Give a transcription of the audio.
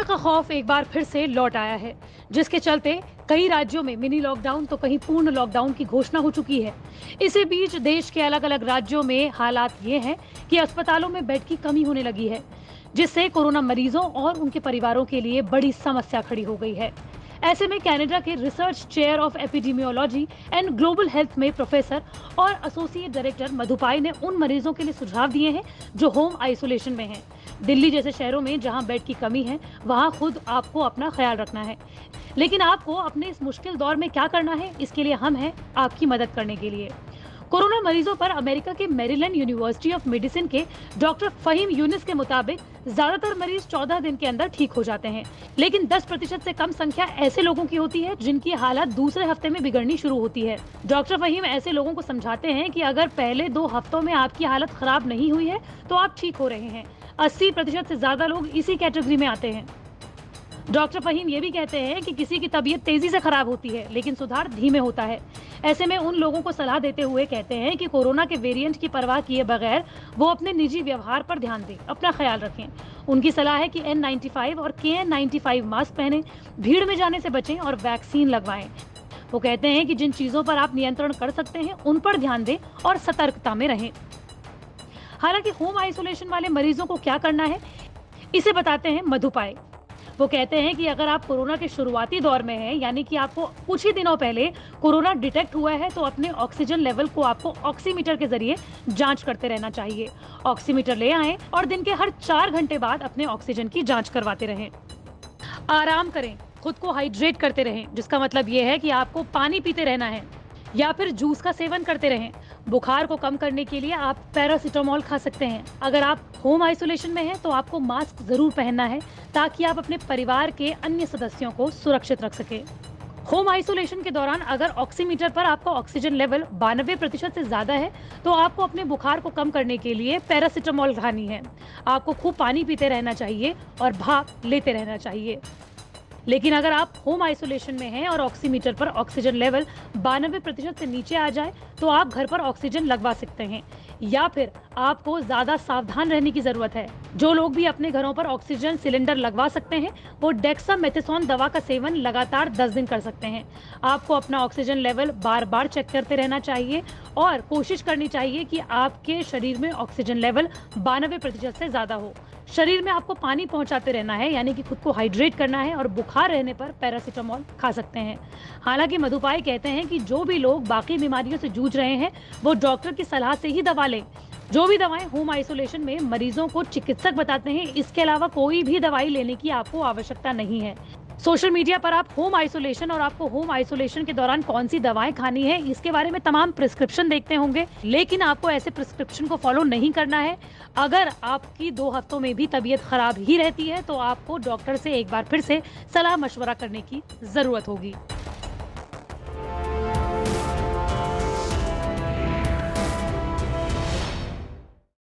का खौफ एक बार फिर से लौट आया है, जिसके चलते कई राज्यों में मिनी लॉकडाउन तो कहीं पूर्ण लॉकडाउन की घोषणा हो चुकी है। इसी बीच देश के अलग अलग राज्यों में हालात ये हैं कि अस्पतालों में बेड की कमी होने लगी है, जिससे कोरोना मरीजों और उनके परिवारों के लिए बड़ी समस्या खड़ी हो गई है। ऐसे में कनाडा के research chair of epidemiology and global health में प्रोफेसर और एसोसिएट डायरेक्टर मधुपाई ने उन मरीजों के लिए सुझाव दिए हैं जो होम आइसोलेशन में हैं। दिल्ली जैसे शहरों में जहां बेड की कमी है, वहां खुद आपको अपना ख्याल रखना है। लेकिन आपको अपने इस मुश्किल दौर में क्या करना है, इसके लिए हम हैं आपकी मदद करने के लिए। कोरोना मरीजों पर अमेरिका के मैरीलैंड यूनिवर्सिटी ऑफ मेडिसिन के डॉक्टर फहीम यूनिस के मुताबिक ज्यादातर मरीज 14 दिन के अंदर ठीक हो जाते हैं, लेकिन 10% से कम संख्या ऐसे लोगों की होती है जिनकी हालत दूसरे हफ्ते में बिगड़नी शुरू होती है। डॉक्टर फहीम ऐसे लोगों को समझाते हैं कि अगर पहले 2 हफ्तों में आपकी हालत खराब नहीं हुई है तो आप ठीक हो रहे हैं। 80% से ज्यादा लोग इसी कैटेगरी में आते हैं। डॉक्टर फहीम ये भी कहते हैं कि किसी की तबीयत तेजी से खराब होती है, लेकिन सुधार धीमे होता है। ऐसे में उन लोगों को सलाह देते हुए कहते हैं कि कोरोना के वेरिएंट की परवाह किए बगैर वो अपने निजी व्यवहार पर ध्यान दें, अपना ख्याल रखें। उनकी सलाह है कि N95 और KN95 मास्क पहनें, भीड़ में जाने से बचें और वैक्सीन लगवाएं। वो कहते हैं कि जिन चीजों पर आप नियंत्रण कर सकते हैं उन पर ध्यान दें और सतर्कता में रहें। हालांकि होम आइसोलेशन वाले मरीजों को क्या करना है, इसे बताते हैं मधुपाई। वो कहते हैं कि अगर आप कोरोना के शुरुआती दौर में हैं, यानी कि आपको कुछ ही दिनों पहले कोरोना डिटेक्ट हुआ है, तो अपने ऑक्सीजन लेवल को आपको ऑक्सीमीटर के जरिए जांच करते रहना चाहिए। ऑक्सीमीटर ले आएं और दिन के हर 4 घंटे बाद अपने ऑक्सीजन की जांच करवाते रहें। आराम करें, खुद को हाइड्रेट करते रहें, जिसका मतलब ये है कि आपको पानी पीते रहना है या फिर जूस का सेवन करते रहें। बुखार को कम करने के लिए आप पैरासीटामोल खा सकते हैं। अगर आप होम आइसोलेशन में हैं तो आपको मास्क जरूर पहनना है, ताकि आप अपने परिवार के अन्य सदस्यों को सुरक्षित रख सकें। होम आइसोलेशन के दौरान अगर ऑक्सीमीटर पर आपका ऑक्सीजन लेवल 92% से ज्यादा है, तो आपको अपने बुखार को कम करने के लिए पैरासीटामोल खानी है। आपको खूब पानी पीते रहना चाहिए और भाप लेते रहना चाहिए। लेकिन अगर आप होम आइसोलेशन में हैं और ऑक्सीमीटर पर ऑक्सीजन लेवल 92% से नीचे आ जाए, तो आप घर पर ऑक्सीजन लगवा सकते हैं, या फिर आपको ज्यादा सावधान रहने की जरूरत है। जो लोग भी अपने घरों पर ऑक्सीजन सिलेंडर लगवा सकते हैं, वो डेक्सामेथासोन दवा का सेवन लगातार 10 दिन कर सकते हैं। आपको अपना ऑक्सीजन लेवल बार बार चेक करते रहना चाहिए और कोशिश करनी चाहिए कि आपके शरीर में ऑक्सीजन लेवल 92% से ज्यादा हो। शरीर में आपको पानी पहुंचाते रहना है, यानी कि खुद को हाइड्रेट करना है, और बुखार रहने पर पैरासीटामोल खा सकते हैं। हालांकि मधुपाई कहते हैं कि जो भी लोग बाकी बीमारियों से जूझ रहे हैं, वो डॉक्टर की सलाह से ही दवा लें। जो भी दवाएं होम आइसोलेशन में मरीजों को चिकित्सक बताते हैं, इसके अलावा कोई भी दवाई लेने की आपको आवश्यकता नहीं है। सोशल मीडिया पर आप होम आइसोलेशन और आपको होम आइसोलेशन के दौरान कौन सी दवाएं खानी है, इसके बारे में तमाम प्रिस्क्रिप्शन देखते होंगे, लेकिन आपको ऐसे प्रिस्क्रिप्शन को फॉलो नहीं करना है। अगर आपकी 2 हफ्तों में भी तबीयत खराब ही रहती है, तो आपको डॉक्टर से एक बार फिर से सलाह मशवरा करने की जरूरत होगी।